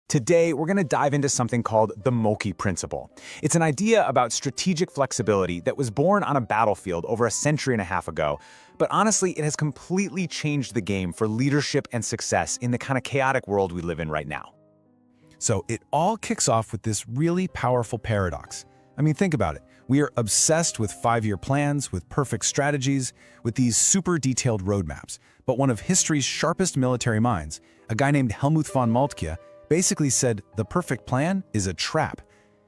Today, we're going to dive into something called the Moltke Principle. It's an idea about strategic flexibility that was born on a battlefield over a century and a half ago. But honestly, it has completely changed the game for leadership and success in the kind of chaotic world we live in right now. So it all kicks off with this really powerful paradox. I mean, think about it. We are obsessed with 5-year plans, with perfect strategies, with these super detailed roadmaps. But one of history's sharpest military minds, a guy named Helmuth von Moltke, basically said the perfect plan is a trap.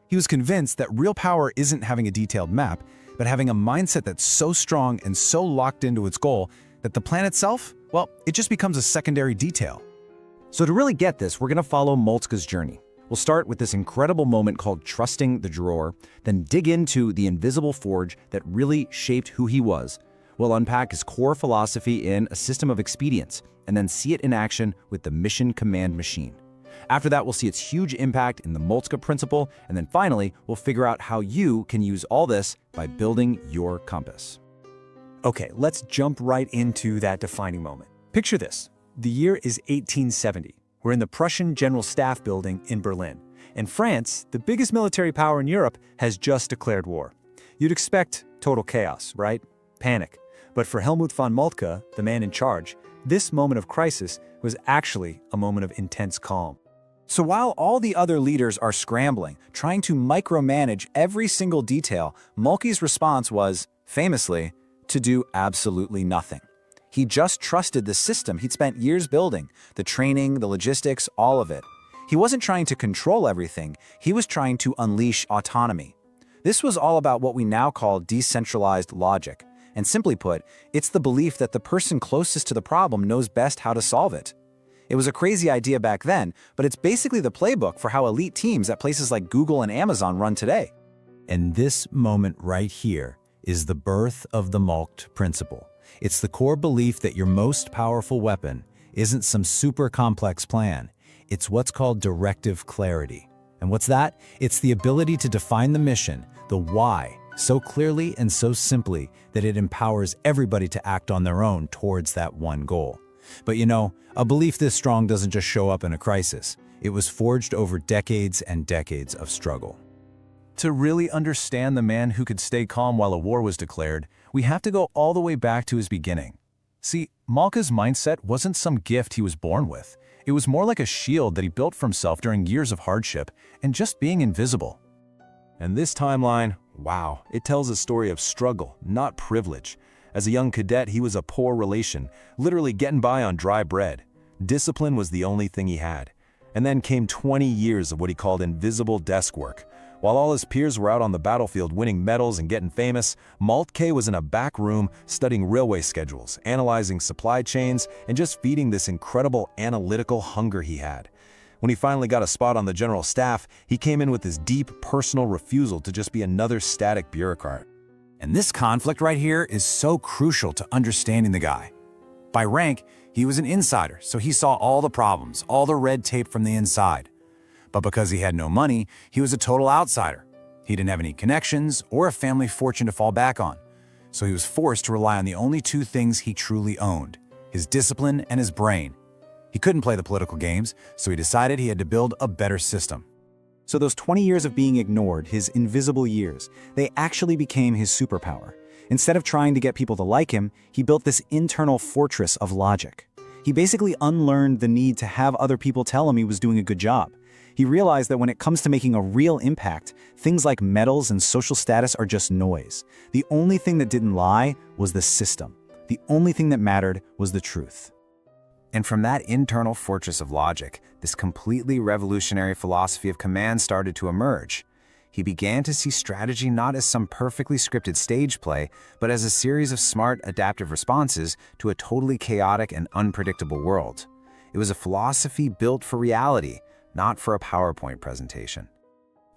He was convinced that real power isn't having a detailed map, but having a mindset that's so strong and so locked into its goal that the plan itself, well, it just becomes a secondary detail. So to really get this, we're going to follow Moltke's journey. We'll start with this incredible moment called trusting the drawer, then dig into the invisible forge that really shaped who he was. We'll unpack his core philosophy in a system of expedience, and then see it in action with the mission command machine. After that, we'll see its huge impact in the Moltke Principle, and then finally, we'll figure out how you can use all this by building your compass. Okay, let's jump right into that defining moment. Picture this. The year is 1870. We're in the Prussian General Staff building in Berlin. And France, the biggest military power in Europe, has just declared war. You'd expect total chaos, right? Panic. But for Helmuth von Moltke, the man in charge, this moment of crisis was actually a moment of intense calm. So while all the other leaders are scrambling, trying to micromanage every single detail, Moltke's response was, famously, to do absolutely nothing. He just trusted the system he'd spent years building, the training, the logistics, all of it. He wasn't trying to control everything, he was trying to unleash autonomy. This was all about what we now call decentralized logic. And simply put, it's the belief that the person closest to the problem knows best how to solve it. It was a crazy idea back then, but it's basically the playbook for how elite teams at places like Google and Amazon run today. And this moment right here is the birth of the Moltke Principle. It's the core belief that your most powerful weapon isn't some super complex plan. It's what's called directive clarity. And what's that? It's the ability to define the mission, the why, so clearly and so simply that it empowers everybody to act on their own towards that one goal. But you know, a belief this strong doesn't just show up in a crisis. It was forged over decades and decades of struggle. To really understand the man who could stay calm while a war was declared, we have to go all the way back to his beginning. See, Moltke's mindset wasn't some gift he was born with. It was more like a shield that he built for himself during years of hardship and just being invisible. And this timeline, wow, it tells a story of struggle, not privilege. As a young cadet, he was a poor relation, literally getting by on dry bread. Discipline was the only thing he had. And then came 20 years of what he called invisible desk work. While all his peers were out on the battlefield winning medals and getting famous, Moltke was in a back room studying railway schedules, analyzing supply chains, and just feeding this incredible analytical hunger he had. When he finally got a spot on the general staff, he came in with this deep personal refusal to just be another static bureaucrat. And this conflict right here is so crucial to understanding the guy. By rank, he was an insider, so he saw all the problems, all the red tape from the inside. But because he had no money, he was a total outsider. He didn't have any connections or a family fortune to fall back on. So he was forced to rely on the only two things he truly owned, his discipline and his brain. He couldn't play the political games, so he decided he had to build a better system. So those 20 years of being ignored, his invisible years, they actually became his superpower. Instead of trying to get people to like him, he built this internal fortress of logic. He basically unlearned the need to have other people tell him he was doing a good job. He realized that when it comes to making a real impact, things like medals and social status are just noise. The only thing that didn't lie was the system. The only thing that mattered was the truth. And from that internal fortress of logic, this completely revolutionary philosophy of command started to emerge. He began to see strategy not as some perfectly scripted stage play, but as a series of smart, adaptive responses to a totally chaotic and unpredictable world. It was a philosophy built for reality, not for a PowerPoint presentation.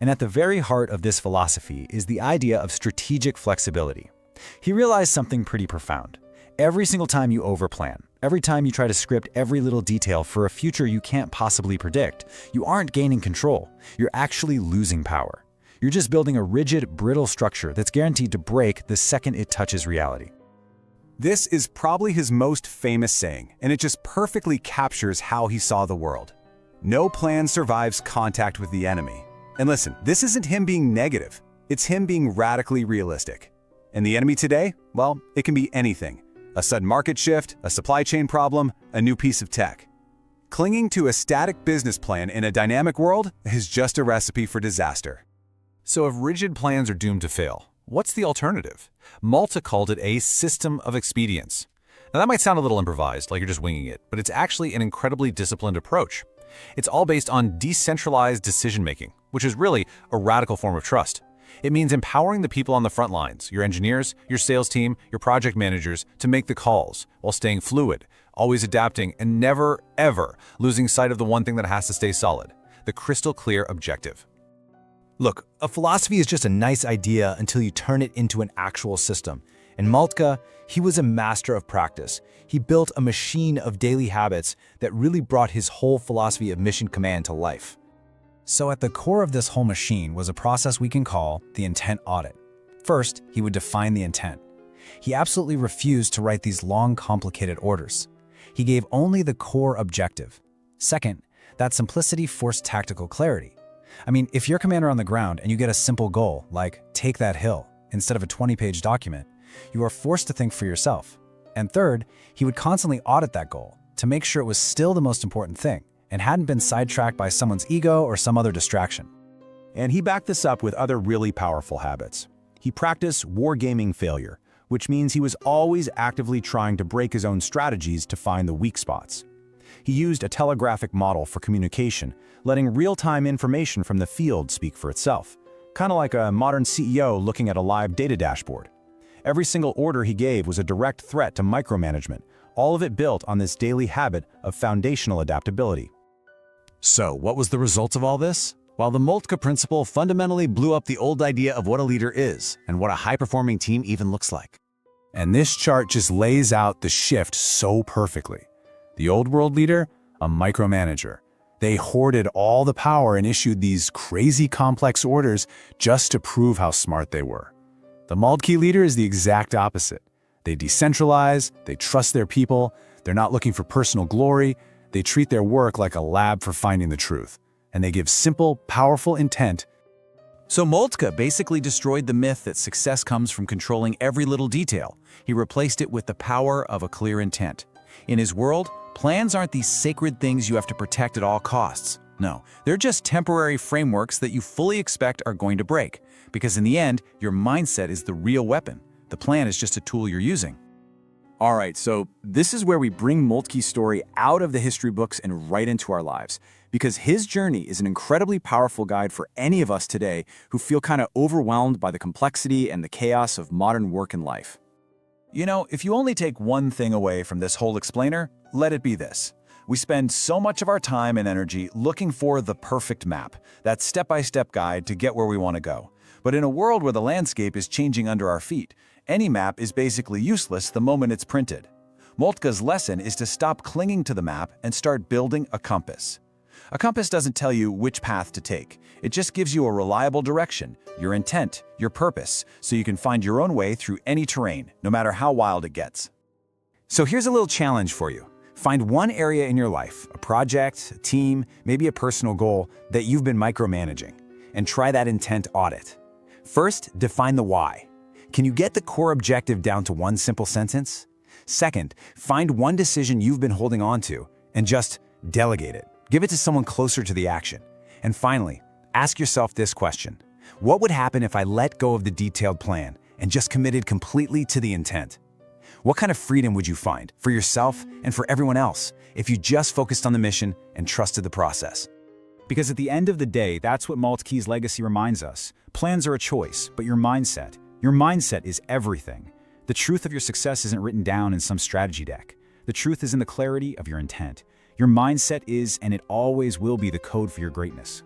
And at the very heart of this philosophy is the idea of strategic flexibility. He realized something pretty profound. Every single time you overplan, every time you try to script every little detail for a future you can't possibly predict, you aren't gaining control. You're actually losing power. You're just building a rigid, brittle structure that's guaranteed to break the second it touches reality. This is probably his most famous saying, and it just perfectly captures how he saw the world. No plan survives contact with the enemy. And listen, this isn't him being negative. It's him being radically realistic. And the enemy today? Well, it can be anything. A sudden market shift, a supply chain problem, a new piece of tech. Clinging to a static business plan in a dynamic world is just a recipe for disaster. So if rigid plans are doomed to fail, what's the alternative? Moltke called it a system of expedience. Now that might sound a little improvised, like you're just winging it, but it's actually an incredibly disciplined approach. It's all based on decentralized decision-making, which is really a radical form of trust. It means empowering the people on the front lines, your engineers, your sales team, your project managers, to make the calls while staying fluid, always adapting, and never, ever losing sight of the one thing that has to stay solid, the crystal clear objective. Look, a philosophy is just a nice idea until you turn it into an actual system. And Moltke, he was a master of practice. He built a machine of daily habits that really brought his whole philosophy of mission command to life. So at the core of this whole machine was a process we can call the Intent Audit. First, he would define the intent. He absolutely refused to write these long, complicated orders. He gave only the core objective. Second, that simplicity forced tactical clarity. I mean, if you're commander on the ground and you get a simple goal, like take that hill, instead of a 20-page document, you are forced to think for yourself. And third, he would constantly audit that goal to make sure it was still the most important thing and hadn't been sidetracked by someone's ego or some other distraction. And he backed this up with other really powerful habits. He practiced wargaming failure, which means he was always actively trying to break his own strategies to find the weak spots. He used a telegraphic model for communication, letting real-time information from the field speak for itself, kind of like a modern CEO looking at a live data dashboard. Every single order he gave was a direct threat to micromanagement, all of it built on this daily habit of foundational adaptability. So, what was the result of all this? Well, the Moltke Principle fundamentally blew up the old idea of what a leader is and what a high-performing team even looks like. And this chart just lays out the shift so perfectly. The old world leader, a micromanager. They hoarded all the power and issued these crazy complex orders just to prove how smart they were. The Moltke leader is the exact opposite. They decentralize, they trust their people, they're not looking for personal glory, they treat their work like a lab for finding the truth, and they give simple, powerful intent. So Moltke basically destroyed the myth that success comes from controlling every little detail. He replaced it with the power of a clear intent. In his world, plans aren't these sacred things you have to protect at all costs. No, they're just temporary frameworks that you fully expect are going to break, because in the end, your mindset is the real weapon. The plan is just a tool you're using. All right, so this is where we bring Moltke's story out of the history books and right into our lives, because his journey is an incredibly powerful guide for any of us today who feel kind of overwhelmed by the complexity and the chaos of modern work and life. You know, if you only take one thing away from this whole explainer, let it be this. We spend so much of our time and energy looking for the perfect map, that step-by-step guide to get where we want to go. But in a world where the landscape is changing under our feet, any map is basically useless the moment it's printed. Moltke's lesson is to stop clinging to the map and start building a compass. A compass doesn't tell you which path to take. It just gives you a reliable direction, your intent, your purpose, so you can find your own way through any terrain, no matter how wild it gets. So here's a little challenge for you. Find one area in your life, a project, a team, maybe a personal goal that you've been micromanaging, and try that intent audit. First, define the why. Can you get the core objective down to one simple sentence? Second, find one decision you've been holding on to and just delegate it. Give it to someone closer to the action. And finally, ask yourself this question. What would happen if I let go of the detailed plan and just committed completely to the intent? What kind of freedom would you find for yourself and for everyone else if you just focused on the mission and trusted the process? Because at the end of the day, that's what Moltke's legacy reminds us. Plans are a choice, but your mindset is everything. The truth of your success isn't written down in some strategy deck. The truth is in the clarity of your intent. Your mindset is, and it always will be, the code for your greatness.